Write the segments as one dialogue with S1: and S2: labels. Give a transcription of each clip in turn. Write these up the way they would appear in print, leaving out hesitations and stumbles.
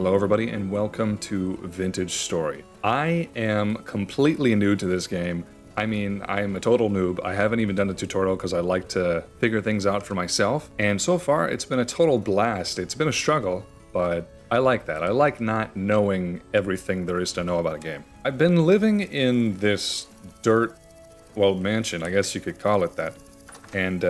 S1: Hello everybody and welcome to Vintage Story. I am completely new to this game. I mean, I'm a total noob. I haven't even done a tutorial because I like to figure things out for myself. And so far, it's been a total blast. It's been a struggle, but I like that. I like not knowing everything there is to know about a game. I've been living in this dirt, well, mansion, I guess you could call it that. And,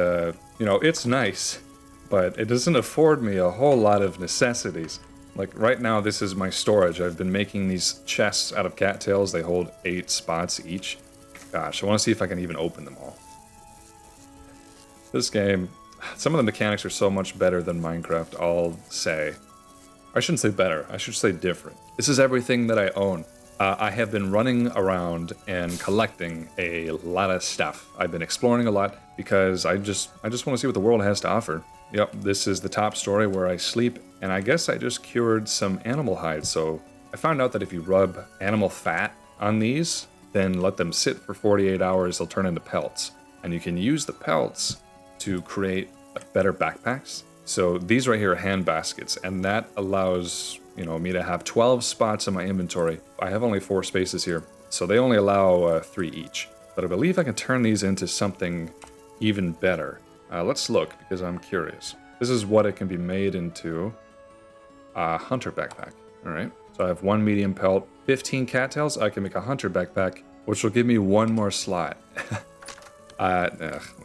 S1: you know, it's nice, but it doesn't afford me a whole lot of necessities. Like right now, this is my storage. I've been making these chests out of cattails. They hold 8 spots each. Gosh, I want to see if I can even open them all. This game, some of the mechanics are so much better than Minecraft, I'll say. I shouldn't say better, I should say different. This is everything that I own. I have been running around and collecting a lot of stuff. I've been exploring a lot because I just want to see what the world has to offer. Yep, this is the top story where I sleep, and I guess I just cured some animal hides. So I found out that if you rub animal fat on these, then let them sit for 48 hours, they'll turn into pelts. And you can use the pelts to create better backpacks. So these right here are hand baskets, and that allows, you know, me to have 12 spots in my inventory. I have only 4 spaces here, so they only allow 3 each. But I believe I can turn these into something even better. Let's look, because I'm curious. This is what it can be made into. A hunter backpack, all right? So I have 1 medium pelt, 15 cattails. I can make a hunter backpack, which will give me 1 more slot. My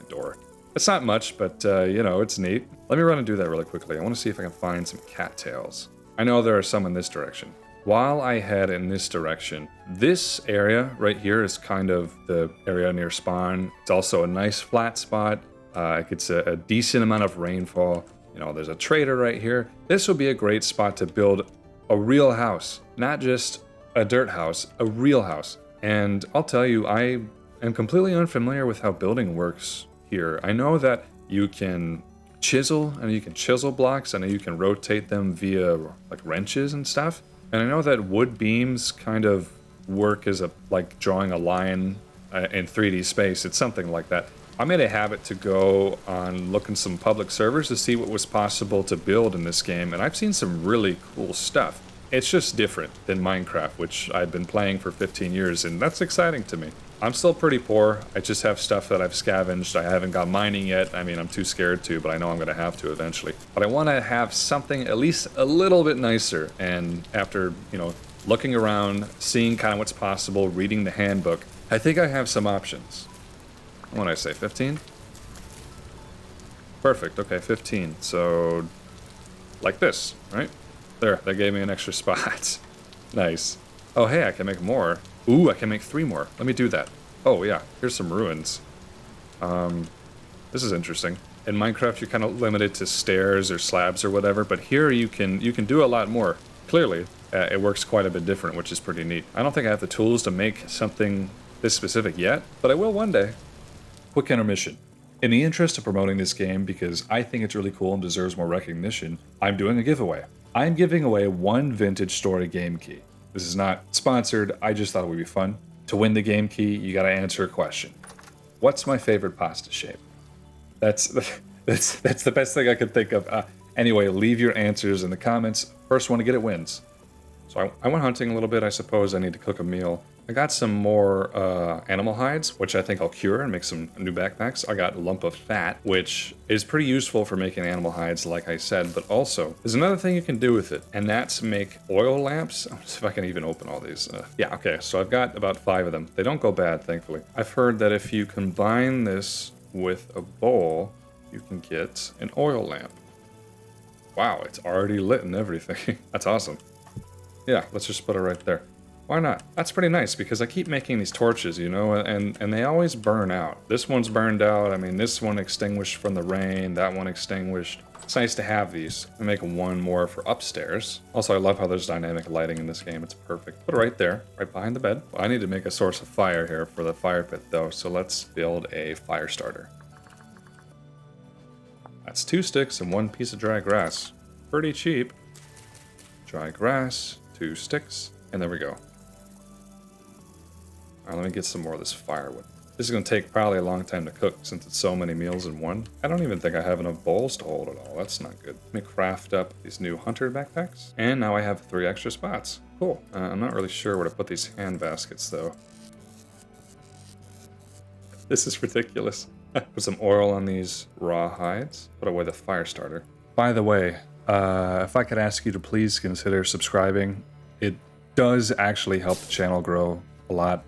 S1: door. It's not much, but, you know, it's neat. Let me run and do that really quickly. I want to see if I can find some cattails. I know there are some in this direction. While I head in this direction, this area right here is kind of the area near spawn. It's also a nice flat spot. It gets a decent amount of rainfall. You know, there's a trader right here. This would be a great spot to build a real house, not just a dirt house, a real house. And I'll tell you, I am completely unfamiliar with how building works here. I know that you can chisel, and you can chisel blocks, and you can rotate them via like wrenches and stuff. And I know that wood beams kind of work as like drawing a line in 3D space. It's something like that. I made a habit to go on looking some public servers to see what was possible to build in this game, and I've seen some really cool stuff. It's just different than Minecraft, which I've been playing for 15 years, and that's exciting to me. I'm still pretty poor. I just have stuff that I've scavenged. I haven't got mining yet. I mean, I'm too scared to, but I know I'm going to have to eventually. But I want to have something at least a little bit nicer, and after, you know, looking around, seeing kind of what's possible, reading the handbook, I think I have some options. What did I say, 15? Perfect, okay, 15. So, like this, right? There, that gave me an extra spot. Nice. Oh, hey, I can make more. Ooh, I can make 3 more. Let me do that. Oh, yeah, here's some ruins. This is interesting. In Minecraft, you're kind of limited to stairs or slabs or whatever, but here you can do a lot more. Clearly, it works quite a bit different, which is pretty neat. I don't think I have the tools to make something this specific yet, but I will one day. Quick intermission. In the interest of promoting this game, because I think it's really cool and deserves more recognition, I'm doing a giveaway. I'm giving away 1 Vintage Story game key. This is not sponsored, I just thought it would be fun. To win the game key, you gotta answer a question. What's my favorite pasta shape? That's the best thing I could think of. Anyway, leave your answers in the comments. First one to get it wins. So I went hunting a little bit. I suppose I need to cook a meal. I got some more animal hides, which I think I'll cure and make some new backpacks. I got a lump of fat, which is pretty useful for making animal hides, like I said, but also there's another thing you can do with it, and that's make oil lamps. Let's see if I can even open all these. Yeah, okay, so I've got about 5 of them. They don't go bad, thankfully. I've heard that if you combine this with a bowl, you can get an oil lamp. Wow, it's already lit and everything. That's awesome. Yeah, let's just put it right there. Why not? That's pretty nice, because I keep making these torches, you know, and they always burn out. This one's burned out. I mean, this one extinguished from the rain, that one extinguished. It's nice to have these. I make 1 more for upstairs. Also, I love how there's dynamic lighting in this game. It's perfect. Put it right there, right behind the bed. Well, I need to make a source of fire here for the fire pit, though, so let's build a fire starter. That's 2 sticks and 1 piece of dry grass. Pretty cheap. Dry grass, 2 sticks, and there we go. Alright, let me get some more of this firewood. This is going to take probably a long time to cook since it's so many meals in one. I don't even think I have enough bowls to hold it all. That's not good. Let me craft up these new hunter backpacks. And now I have 3 extra spots. Cool. I'm not really sure where to put these hand baskets though. This is ridiculous. Put some oil on these raw hides. Put away the fire starter. By the way, if I could ask you to please consider subscribing, it does actually help the channel grow a lot,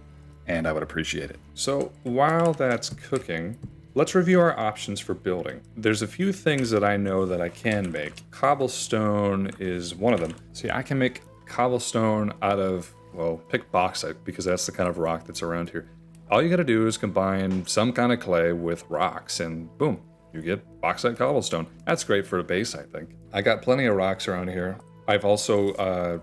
S1: and I would appreciate it. So while that's cooking, let's review our options for building. There's a few things that I know that I can make. Cobblestone is one of them. See, I can make cobblestone out of, well, pick bauxite because that's the kind of rock that's around here. All you gotta do is combine some kind of clay with rocks and boom, you get bauxite cobblestone. That's great for a base, I think. I got plenty of rocks around here. I've also,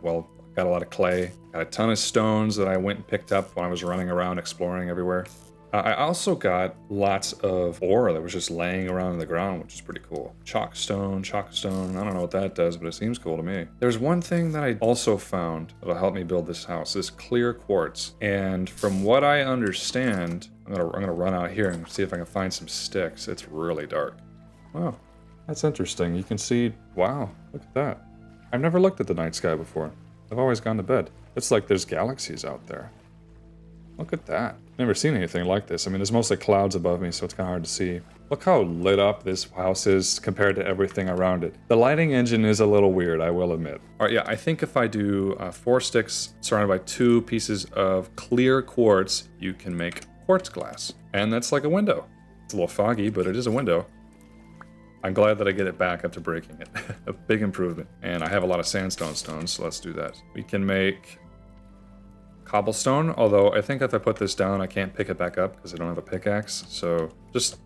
S1: well, got a lot of clay, got a ton of stones that I went and picked up when I was running around exploring everywhere. I also got lots of ore that was just laying around in the ground, which is pretty cool. Chalkstone, I don't know what that does, but it seems cool to me. There's one thing that I also found that'll help me build this house, this clear quartz. And from what I understand, I'm gonna run out here and see if I can find some sticks. It's really dark. Wow, that's interesting. You can see, wow, look at that. I've never looked at the night sky before. I've always gone to bed. It's like there's galaxies out there. Look at that. Never seen anything like this. I mean, there's mostly clouds above me, so it's kind of hard to see. Look how lit up this house is compared to everything around it. The lighting engine is a little weird, I will admit. All right, yeah, I think if I do 4 sticks surrounded by 2 pieces of clear quartz, you can make quartz glass. And that's like a window. It's a little foggy, but it is a window. I'm glad that I get it back after breaking it. A big improvement. And I have a lot of sandstone stones, so let's do that. We can make cobblestone, although I think if I put this down, I can't pick it back up because I don't have a pickaxe. So just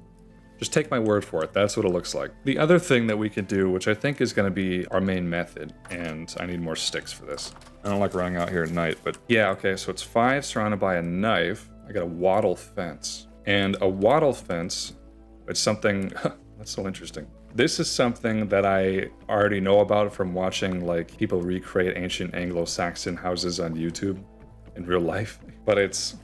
S1: take my word for it. That's what it looks like. The other thing that we could do, which I think is going to be our main method, and I need more sticks for this. I don't like running out here at night, but yeah, okay, so it's 5 surrounded by a knife. I got a wattle fence. And a wattle fence, it's something... That's so interesting. This is something that I already know about from watching like people recreate ancient Anglo-Saxon houses on YouTube in real life. But it's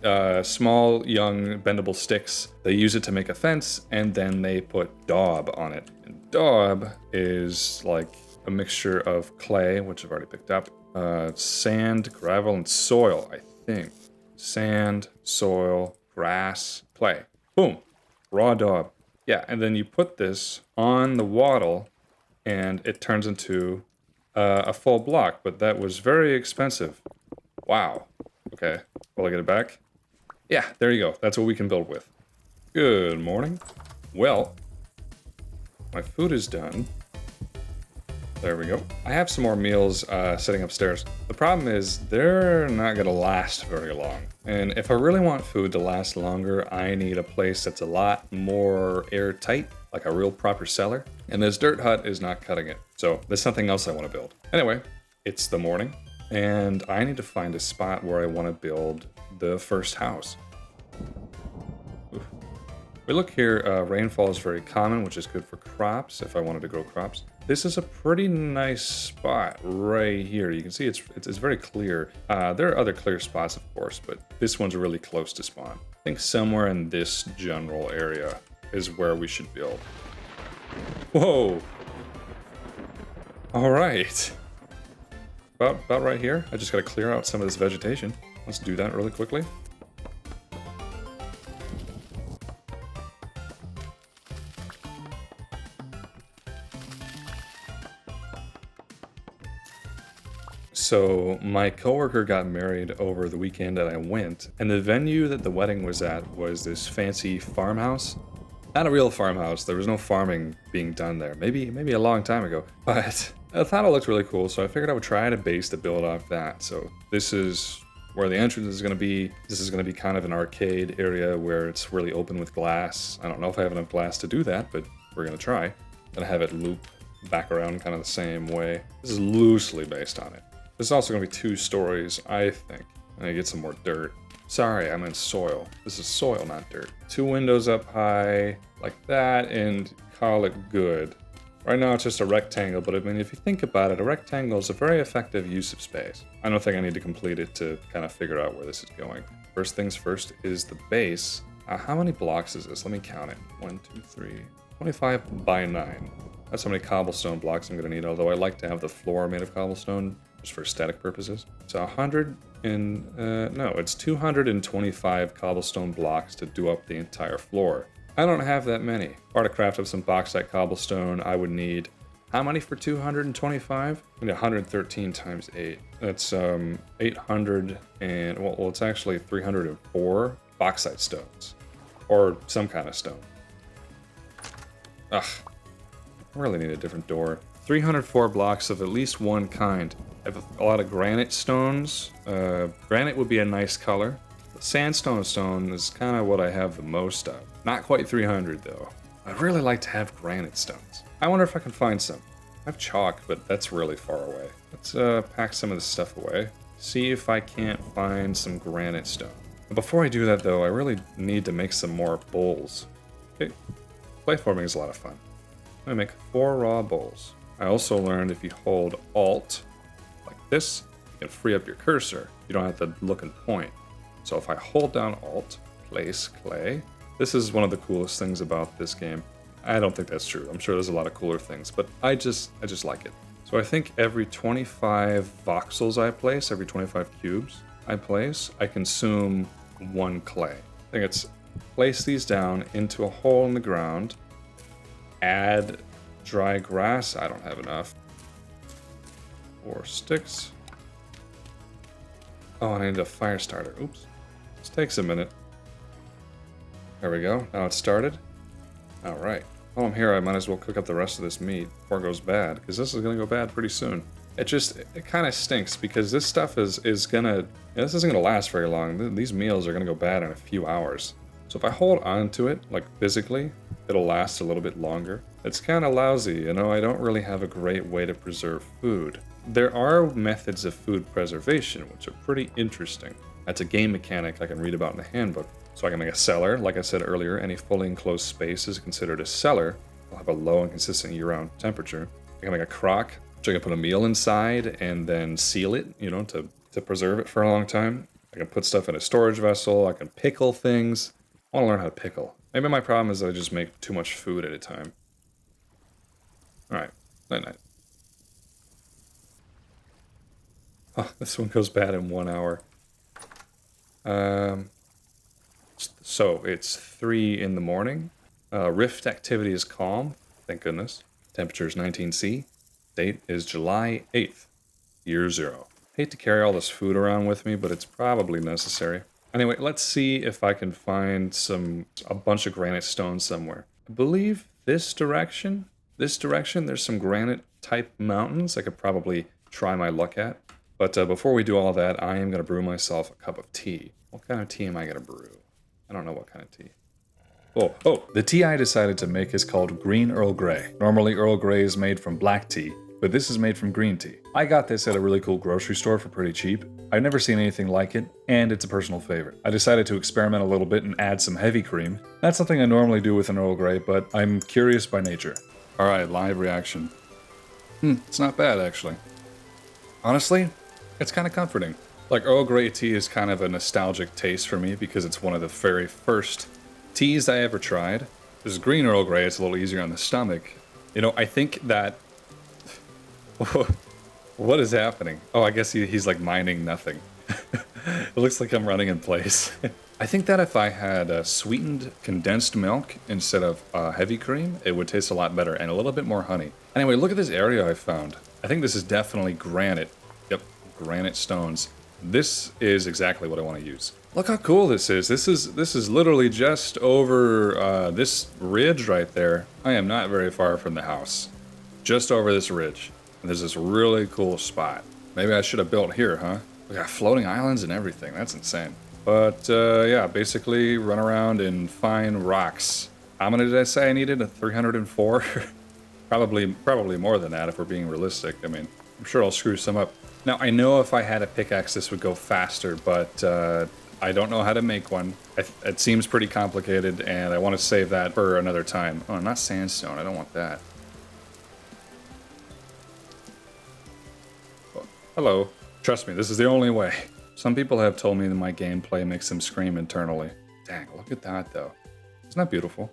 S1: small, young, bendable sticks. They use it to make a fence, and then they put daub on it. And daub is like a mixture of clay, which I've already picked up, sand, gravel, and soil, I think. Sand, soil, grass, clay. Boom. Raw daub. Yeah, and then you put this on the wattle, and it turns into a full block, but that was very expensive. Wow. Okay, will I get it back? Yeah, there you go. That's what we can build with. Good morning. Well, my food is done. There we go. I have some more meals sitting upstairs. The problem is they're not gonna last very long. And if I really want food to last longer, I need a place that's a lot more airtight, like a real proper cellar. And this dirt hut is not cutting it. So there's something else I want to build. Anyway, it's the morning, and I need to find a spot where I want to build the first house. Oof. We look here, rainfall is very common, which is good for crops, if I wanted to grow crops. This is a pretty nice spot right here. You can see it's very clear. There are other clear spots, of course, but this one's really close to spawn. I think somewhere in this general area is where we should build. Whoa! All right. About right here. I just gotta clear out some of this vegetation. Let's do that really quickly. So my coworker got married over the weekend that I went, and the venue that the wedding was at was this fancy farmhouse. Not a real farmhouse. There was no farming being done there. Maybe a long time ago. But I thought it looked really cool, so I figured I would try to base the build off that. So this is where the entrance is going to be. This is going to be kind of an arcade area where it's really open with glass. I don't know if I have enough glass to do that, but we're going to try. Gonna have it loop back around kind of the same way. This is loosely based on it. This is also going to be 2 stories, I think. And I get some more dirt. Sorry, I meant soil. This is soil, not dirt. 2 windows up high, like that, and call it good. Right now it's just a rectangle, but I mean, if you think about it, a rectangle is a very effective use of space. I don't think I need to complete it to kind of figure out where this is going. First things first is the base. How many blocks is this? Let me count it. 1, 2, 3, 25 by 9. That's how many cobblestone blocks I'm going to need, although I like to have the floor made of cobblestone just for aesthetic purposes. So 100 and, no, it's 225 cobblestone blocks to do up the entire floor. I don't have that many. Or to craft up some bauxite cobblestone, I would need, how many for 225? I need 113 times 8. That's 800 and, well, it's actually 304 bauxite stones. Or some kind of stone. Ugh. I really need a different door. 304 blocks of at least one kind. I have a lot of granite stones. Granite would be a nice color. Sandstone stone is kind of what I have the most of. Not quite 300 though. I'd really like to have granite stones. I wonder if I can find some. I have chalk, but that's really far away. Let's pack some of this stuff away. See if I can't find some granite stone. Before I do that though, I really need to make some more bowls. Okay, platforming is a lot of fun. I'm gonna make 4 raw bowls. I also learned if you hold Alt, like this, you can free up your cursor. You don't have to look and point. So if I hold down Alt, place clay, this is one of the coolest things about this game. I don't think that's true. I'm sure there's a lot of cooler things, but I just like it. So I think every 25 voxels I place, every 25 cubes I place, I consume 1 clay. I think it's place these down into a hole in the ground, add dry grass. I don't have enough. 4 sticks. Oh, I need a fire starter. Oops. This takes a minute. There we go. Now it's started. All right. While I'm here, I might as well cook up the rest of this meat before it goes bad, because this is going to go bad pretty soon. It kind of stinks, because this stuff is gonna, this isn't going to last very long. These meals are going to go bad in a few hours. So if I hold on to it, like physically, it'll last a little bit longer. It's kind of lousy, you know, I don't really have a great way to preserve food. There are methods of food preservation, which are pretty interesting. That's a game mechanic I can read about in the handbook. So I can make a cellar. Like I said earlier, any fully enclosed space is considered a cellar. I'll have a low and consistent year-round temperature. I can make a crock, which I can put a meal inside and then seal it, you know, to preserve it for a long time. I can put stuff in a storage vessel. I can pickle things. I want to learn how to pickle. Maybe my problem is that I just make too much food at a time. Alright, night-night. Oh, this one goes bad in 1 hour. So it's 3 in the morning. Rift activity is calm, thank goodness. Temperature is 19°C. Date is July 8th, year 0. Hate to carry all this food around with me, but it's probably necessary. Anyway, let's see if I can find a bunch of granite stones somewhere. I believe this direction, there's some granite type mountains I could probably try my luck at. But before we do all that, I am going to brew myself a cup of tea. What kind of tea am I going to brew? I don't know what kind of tea. Oh, the tea I decided to make is called Green Earl Grey. Normally Earl Grey is made from black tea, but this is made from green tea. I got this at a really cool grocery store for pretty cheap. I've never seen anything like it, and it's a personal favorite. I decided to experiment a little bit and add some heavy cream. That's something I normally do with an Earl Grey, but I'm curious by nature. Alright, live reaction. It's not bad, actually. Honestly, it's kind of comforting. Like, Earl Grey tea is kind of a nostalgic taste for me because it's one of the very first teas I ever tried. This green Earl Grey, it's a little easier on the stomach. You know, I think that... What is happening? Oh, I guess he's like mining nothing. It looks like I'm running in place. I think that if I had sweetened condensed milk instead of heavy cream, it would taste a lot better and a little bit more honey. Anyway, look at this area I found. I think this is definitely granite. Yep, granite stones. This is exactly what I want to use. Look how cool this is. This is literally just over this ridge right there. I am not very far from the house. Just over this ridge. And there's this really cool spot. Maybe I should have built here, huh? We got floating islands and everything. That's insane. But yeah, basically run around and find rocks. How many did I say I needed? 304? Probably more than that if we're being realistic. I mean, I'm sure I'll screw some up. Now, I know if I had a pickaxe, this would go faster, but I don't know how to make one. It seems pretty complicated, and I want to save that for another time. Oh, not sandstone. I don't want that. Oh, hello. Trust me, this is the only way. Some people have told me that my gameplay makes them scream internally. Dang, look look at that though. Isn't that beautiful?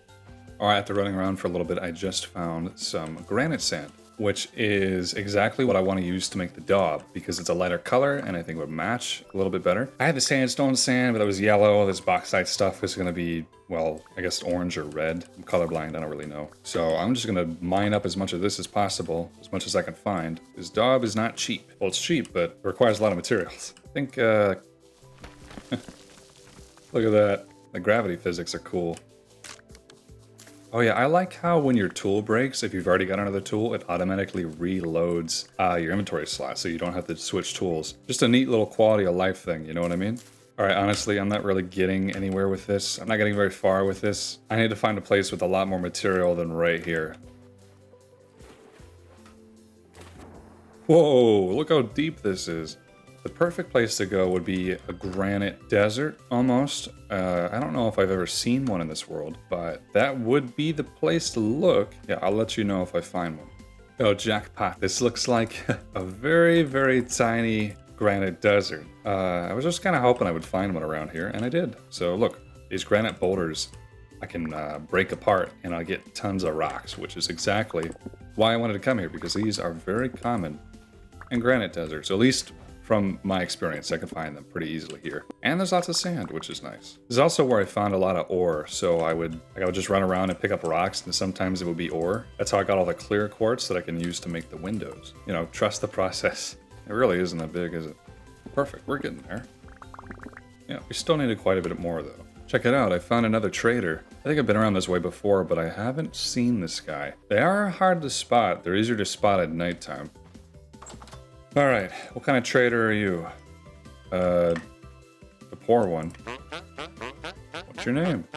S1: All right, after running around for a little bit, I just found some granite sand, which is exactly what I want to use to make the daub because it's a lighter color and I think it would match a little bit better. I had the sandstone sand, but it was yellow. This bauxite stuff is going to be, well, I guess orange or red. I'm colorblind, I don't really know. So I'm just going to mine up as much of this as possible, as much as I can find. This daub is not cheap. Well, it's cheap, but it requires a lot of materials. I think, look at that. The gravity physics are cool. Oh yeah, I like how when your tool breaks, if you've already got another tool, it automatically reloads your inventory slot, so you don't have to switch tools. Just a neat little quality of life thing, you know what I mean? All right, honestly, I'm not really getting anywhere with this. I'm not getting very far with this. I need to find a place with a lot more material than right here. Whoa, look how deep this is. The perfect place to go would be a granite desert, almost. I don't know if I've ever seen one in this world, but that would be the place to look. Yeah, I'll let you know if I find one. Oh, jackpot. This looks like a very, very tiny granite desert. I was just kind of hoping I would find one around here, and I did. So look, these granite boulders I can break apart, and I'll get tons of rocks, which is exactly why I wanted to come here, because these are very common in granite deserts, at least from my experience. I can find them pretty easily here. And there's lots of sand, which is nice. This is also where I found a lot of ore, so I would just run around and pick up rocks, and sometimes it would be ore. That's how I got all the clear quartz that I can use to make the windows. You know, trust the process. It really isn't that big, is it? Perfect, we're getting there. Yeah, we still needed quite a bit more though. Check it out, I found another trader. I think I've been around this way before, but I haven't seen this guy. They are hard to spot. They're easier to spot at nighttime. All right, what kind of trader are you? The poor one. What's your name?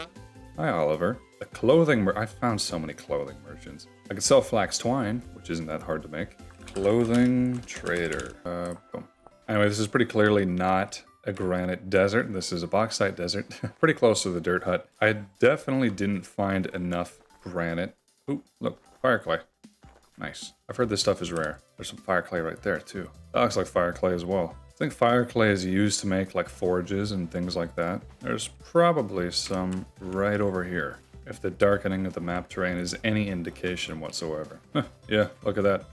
S1: Hi, Oliver. The clothing I found so many clothing merchants. I could sell flax twine, which isn't that hard to make. Clothing trader. Boom. Anyway, this is pretty clearly not a granite desert. This is a bauxite desert. Pretty close to the dirt hut. I definitely didn't find enough granite. Ooh, look, fire clay. Nice. I've heard this stuff is rare. There's some fire clay right there too. That looks like fire clay as well. I think fire clay is used to make like forges and things like that. There's probably some right over here, if the darkening of the map terrain is any indication whatsoever. Yeah, look at that.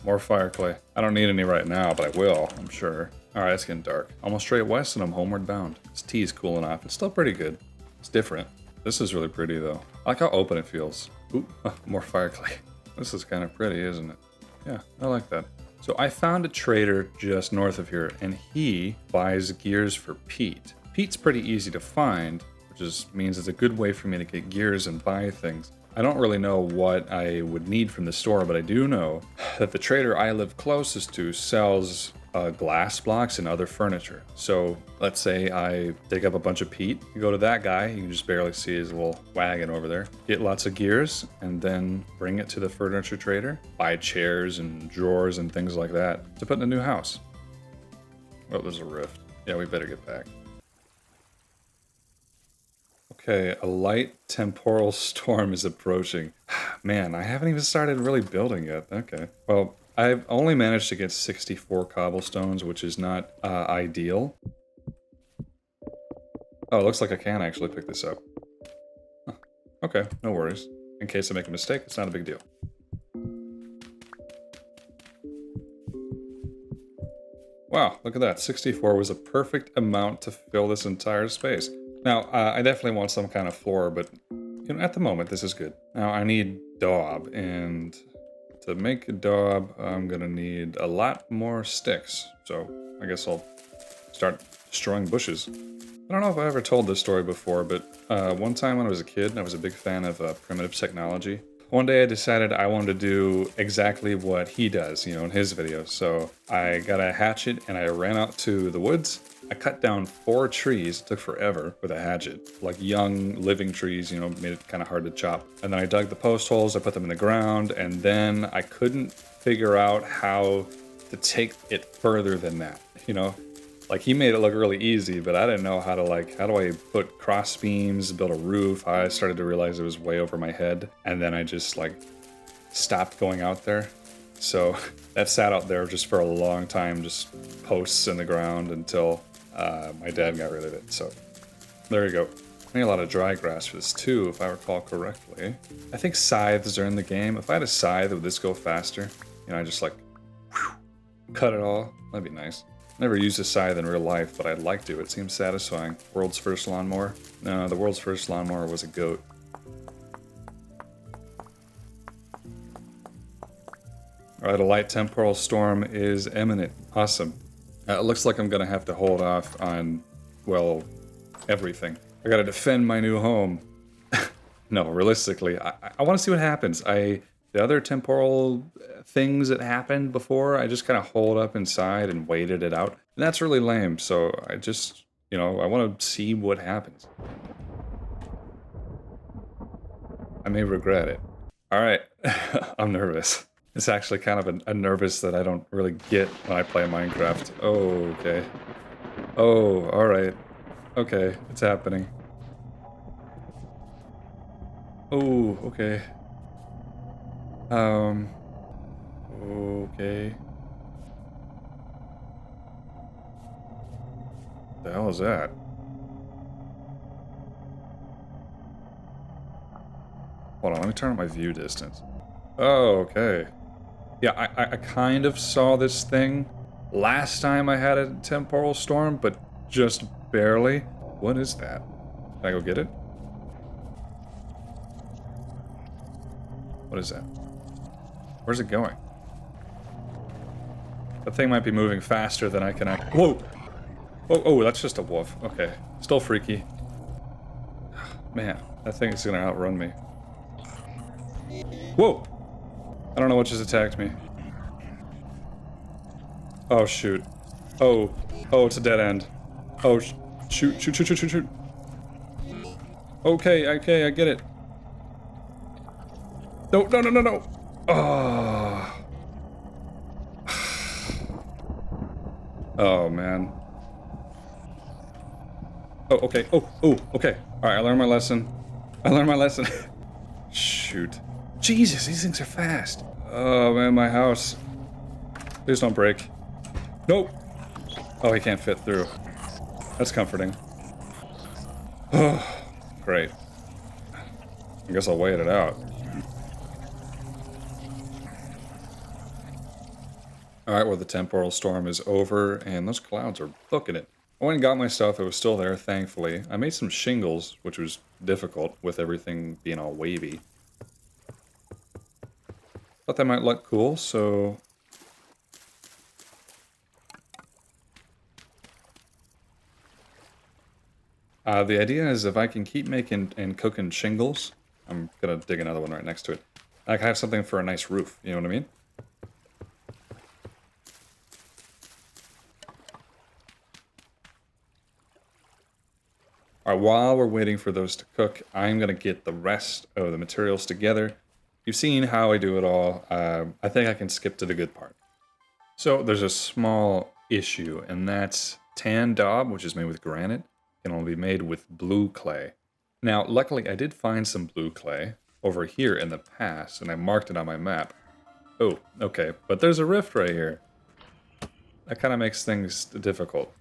S1: More fire clay. I don't need any right now, but I will, I'm sure. All right, it's getting dark. Almost straight west and I'm homeward bound. This tea is cooling off. It's still pretty good. It's different. This is really pretty though. I like how open it feels. Ooh, more fire clay. This is kind of pretty, isn't it? Yeah, I like that. So I found a trader just north of here, and he buys gears for peat. Peat's pretty easy to find, which means it's a good way for me to get gears and buy things. I don't really know what I would need from the store, but I do know that the trader I live closest to sells glass blocks and other furniture. So let's say I dig up a bunch of peat, you go to that guy, you can just barely see his little wagon over there, get lots of gears, and then bring it to the furniture trader, buy chairs and drawers and things like that to put in a new house. Oh, there's a rift. Yeah, we better get back. Okay, a light temporal storm is approaching. Man, I haven't even started really building yet. Okay, well, I've only managed to get 64 cobblestones, which is not ideal. Oh, it looks like I can actually pick this up. Huh. Okay, no worries. In case I make a mistake, it's not a big deal. Wow, look at that. 64 was a perfect amount to fill this entire space. Now, I definitely want some kind of floor, but you know, at the moment, this is good. Now, I need daub, and to make a daub, I'm gonna need a lot more sticks. So I guess I'll start destroying bushes. I don't know if I ever told this story before, but one time when I was a kid, I was a big fan of primitive technology. One day I decided I wanted to do exactly what he does, you know, in his videos. So I got a hatchet and I ran out to the woods. I cut down 4 trees. It took forever with a hatchet, like young living trees, you know, made it kind of hard to chop. And then I dug the post holes, I put them in the ground, and then I couldn't figure out how to take it further than that, you know? Like, he made it look really easy, but I didn't know how to, like, how do I put cross beams, build a roof? I started to realize it was way over my head, and then I just, like, stopped going out there. So that sat out there just for a long time, just posts in the ground until my dad got rid of it. So there you go. need a lot of dry grass for this too, if I recall correctly. I think scythes are in the game. If I had a scythe, would this go faster? You know, I just like whew, cut it all. That'd be nice. Never used a scythe in real life, but I'd like to. It seems satisfying. World's first lawnmower? No, the world's first lawnmower was a goat. Alright, a light temporal storm is imminent. Awesome. It looks like I'm gonna have to hold off on, well, everything. I gotta defend my new home. No, realistically, I want to see what happens. The other temporal things that happened before, I just kind of holed up inside and waited it out. And that's really lame, so I just, you know, I want to see what happens. I may regret it. Alright, I'm nervous. It's actually kind of a nervous that I don't really get when I play Minecraft. Oh, okay. Oh, alright. Okay, it's happening. Oh, okay. Okay. The hell is that? Hold on, let me turn up my view distance. Oh, okay. Yeah, I kind of saw this thing last time I had a temporal storm, but just barely. What is that? Can I go get it? What is that? Where's it going? That thing might be moving faster than I can act. Whoa! Oh, that's just a wolf. Okay. Still freaky. Man, that thing is gonna outrun me. Whoa! I don't know what just attacked me. Oh, shoot. Oh, it's a dead end. Oh, shoot. Okay, I get it. No. Oh. Oh, man. Oh, okay. Oh, okay. Alright, I learned my lesson. Shoot. Jesus, these things are fast. Oh, man, my house. Please don't break. Nope. Oh, he can't fit through. That's comforting. Oh, great. I guess I'll wait it out. Alright, well, the temporal storm is over, and those clouds are booking it. I went and got my stuff. It was still there, thankfully. I made some shingles, which was difficult with everything being all wavy. Thought that might look cool, so... the idea is if I can keep making and cooking shingles, I'm gonna dig another one right next to it. I can have something for a nice roof, you know what I mean? Alright, while we're waiting for those to cook, I'm gonna get the rest of the materials together. You've seen how I do it all. I think I can skip to the good part. So there's a small issue, and that's tan daub, which is made with granite, can only be made with blue clay. Now, luckily, I did find some blue clay over here in the past, and I marked it on my map. Oh, okay, but there's a rift right here. That kind of makes things difficult.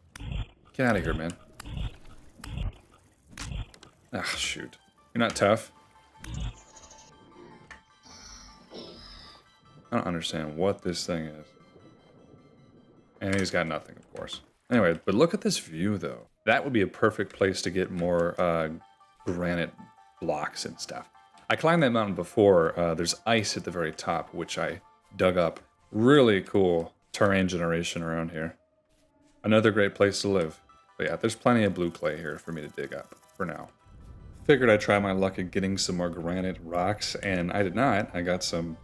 S1: Get out of here, man. Ah, shoot. You're not tough. I don't understand what this thing is. And he's got nothing, of course. Anyway, but look at this view, though. That would be a perfect place to get more granite blocks and stuff. I climbed that mountain before. There's ice at the very top, which I dug up. Really cool terrain generation around here. Another great place to live. But yeah, there's plenty of blue clay here for me to dig up for now. Figured I'd try my luck at getting some more granite rocks, and I did not. I got some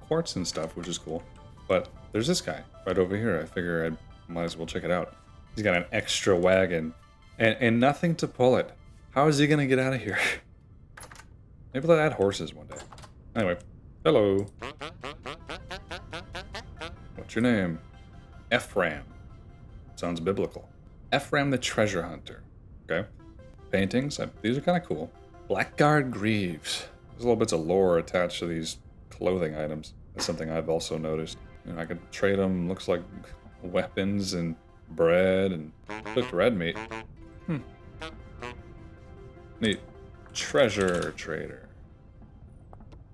S1: quartz and stuff, which is cool. But there's this guy right over here. I figure I might as well check it out. He's got an extra wagon and nothing to pull it. How is he gonna get out of here? Maybe they'll add horses one day. Anyway, hello. What's your name? Ephraim. Sounds biblical. Ephraim the treasure hunter. Okay. Paintings. These are kind of cool. Blackguard greaves. There's little bits of lore attached to these clothing items. That's something I've also noticed. You know, I could trade them. Looks like weapons and bread and cooked red meat. Neat. Treasure trader.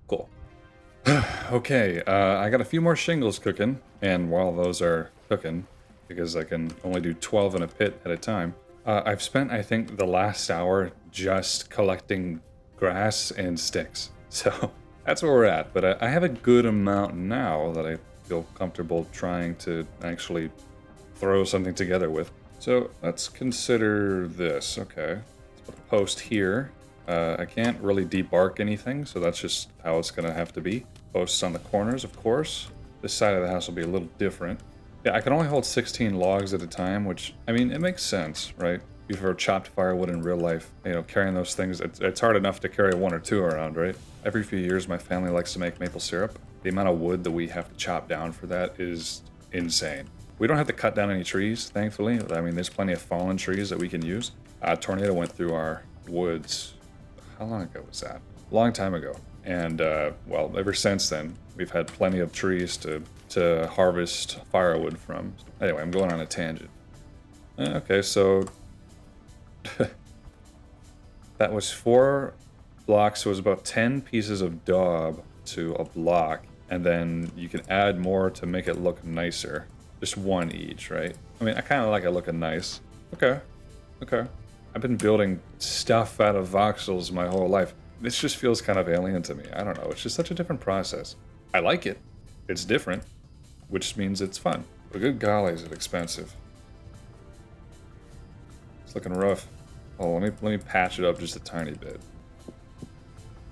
S1: Cool. Okay, I got a few more shingles cooking, and while those are cooking, because I can only do 12 in a pit at a time, I've spent, I think, the last hour just collecting grass and sticks. So that's where we're at, but I have a good amount now that I feel comfortable trying to actually throw something together with. So let's consider this. Okay, let's put a post here. I can't really debark anything, so that's just how it's gonna have to be. Posts on the corners, of course. This side of the house will be a little different. Yeah, I can only hold 16 logs at a time, which, I mean, it makes sense, right? If you've chopped firewood in real life, you know, carrying those things, it's hard enough to carry one or two around, right? Every few years, my family likes to make maple syrup. The amount of wood that we have to chop down for that is insane. We don't have to cut down any trees, thankfully. I mean, there's plenty of fallen trees that we can use. A tornado went through our woods. How long ago was that? A long time ago. And, well, ever since then, we've had plenty of trees to harvest firewood from. Anyway, I'm going on a tangent. Okay, so that was 4 blocks, so it was about 10 pieces of daub to a block, and then you can add more to make it look nicer. Just 1 each, right? I mean, I kind of like it looking nice. Okay. I've been building stuff out of voxels my whole life. This just feels kind of alien to me. I don't know. It's just such a different process. I like it. It's different, which means it's fun. But good golly, is it expensive. It's looking rough. Oh, let me patch it up just a tiny bit.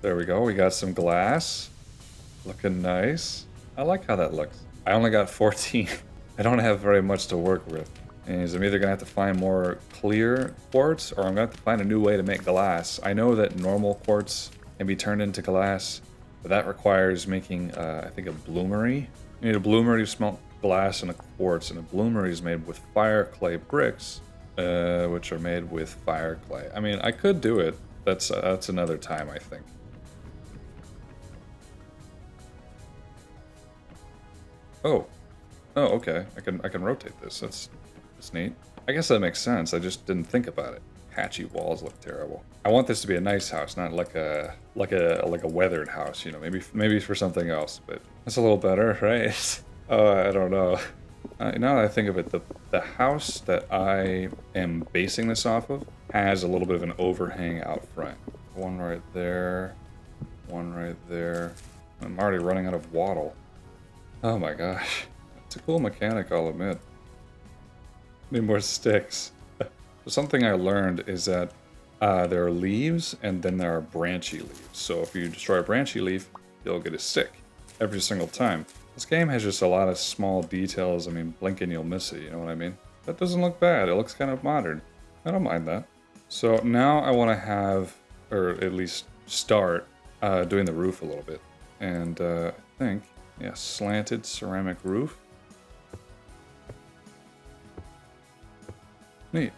S1: There we go. We got some glass. Looking nice. I like how that looks. I only got 14. I don't have very much to work with. And I'm either going to have to find more clear quartz, or I'm going to have to find a new way to make glass. I know that normal quartz can be turned into glass, but that requires making, I think, a bloomery. You need a bloomery to smelt glass and a quartz, and a bloomery is made with fire clay bricks, which are made with fire clay. I mean, I could do it. That's another time, I think. Oh, okay. I can rotate this. That's neat. I guess that makes sense. I just didn't think about it. Patchy walls look terrible. I want this to be a nice house, not like a weathered house. You know, maybe for something else. But that's a little better, right? I don't know. Now that I think of it, the house that I am basing this off of has a little bit of an overhang out front. One right there. One right there. I'm already running out of wattle. Oh my gosh. It's a cool mechanic, I'll admit. Need more sticks. So something I learned is that there are leaves and then there are branchy leaves. So if you destroy a branchy leaf, you'll get a stick every single time. This game has just a lot of small details. I mean, blink and you'll miss it, you know what I mean? That doesn't look bad. It looks kind of modern. I don't mind that. So now I want to have, or at least start, doing the roof a little bit. And I think, yeah, slanted ceramic roof. Neat.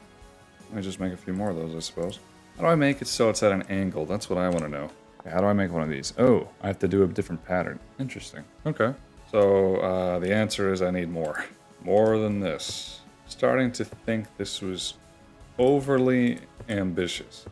S1: Let me just make a few more of those, I suppose. How do I make it so it's at an angle? That's what I want to know. Okay, how do I make one of these? Oh, I have to do a different pattern. Interesting. Okay. So the answer is I need more. More than this. Starting to think this was overly ambitious.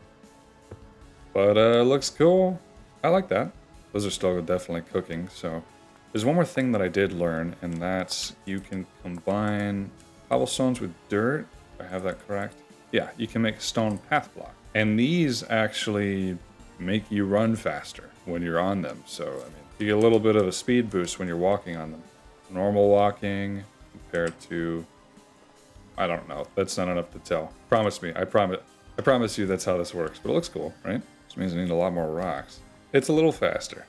S1: But looks cool. I like that. Those are still definitely cooking, so. There's one more thing that I did learn, and that's you can combine cobblestones with dirt. I have that correct? Yeah, you can make a stone path block. And these actually make you run faster when you're on them. So, I mean, you get a little bit of a speed boost when you're walking on them. Normal walking compared to, I don't know. That's not enough to tell. Promise me. I promise you that's how this works. But it looks cool, right? Which means I need a lot more rocks. It's a little faster.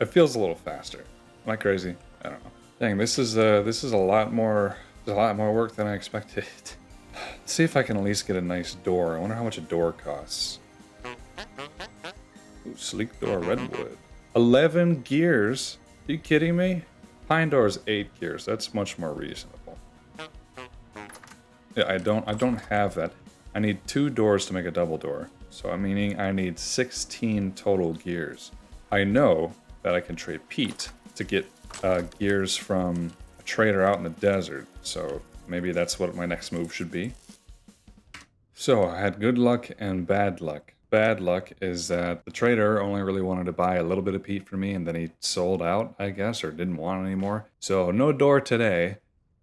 S1: It feels a little faster. Am I crazy? I don't know. Dang, this is a lot more work than I expected. Let's see if I can at least get a nice door. I wonder how much a door costs. Ooh, sleek door, redwood. 11 gears? Are you kidding me? Pine door's 8 gears. That's much more reasonable. Yeah, I don't have that. I need 2 doors to make a double door. So I'm meaning I need 16 total gears. I know that I can trade peat to get gears from a trader out in the desert. So maybe that's what my next move should be. So I had good luck and bad luck. bad luck is that the trader only really wanted to buy a little bit of peat for me, and then he sold out, I guess, or didn't want any more. So no door today.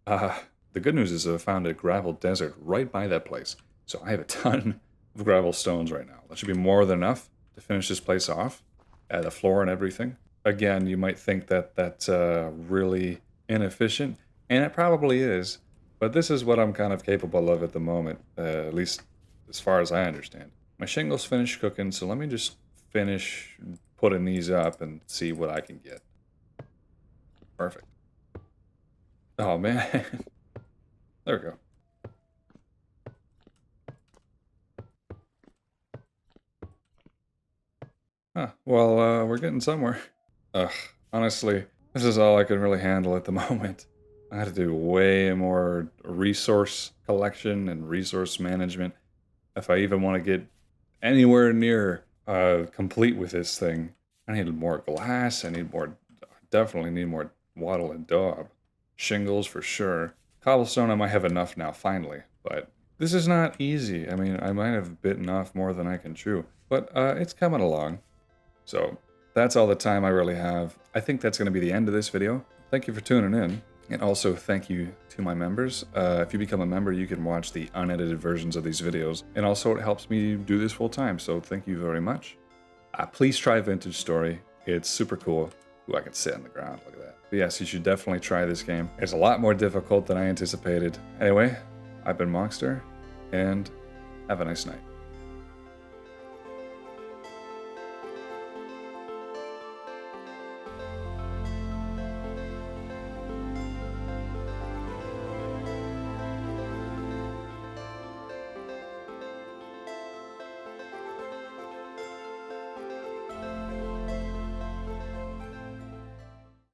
S1: The good news is I found a gravel desert right by that place. So I have a ton of gravel stones right now. That should be more than enough to finish this place off. The floor and everything. Again, you might think that that's really inefficient, and it probably is. But this is what I'm kind of capable of at the moment, at least as far as I understand. My shingles finished cooking, so let me just finish putting these up and see what I can get. Perfect. Oh man. There we go. Huh. Well, we're getting somewhere. Ugh. Honestly, this is all I can really handle at the moment. I had to do way more resource collection and resource management if I even want to get anywhere near complete with this thing. I need more glass. I need more. Definitely need more wattle and daub. Shingles for sure. Cobblestone, I might have enough now, finally. But this is not easy. I mean, I might have bitten off more than I can chew. But it's coming along. So that's all the time I really have. I think that's going to be the end of this video. Thank you for tuning in. And also thank you to my members. If you become a member, you can watch the unedited versions of these videos. And also it helps me do this full time. So thank you very much. Please try Vintage Story. It's super cool. Ooh, I can sit on the ground. Look at that. But yes, you should definitely try this game. It's a lot more difficult than I anticipated. Anyway, I've been Monster, and have a nice night.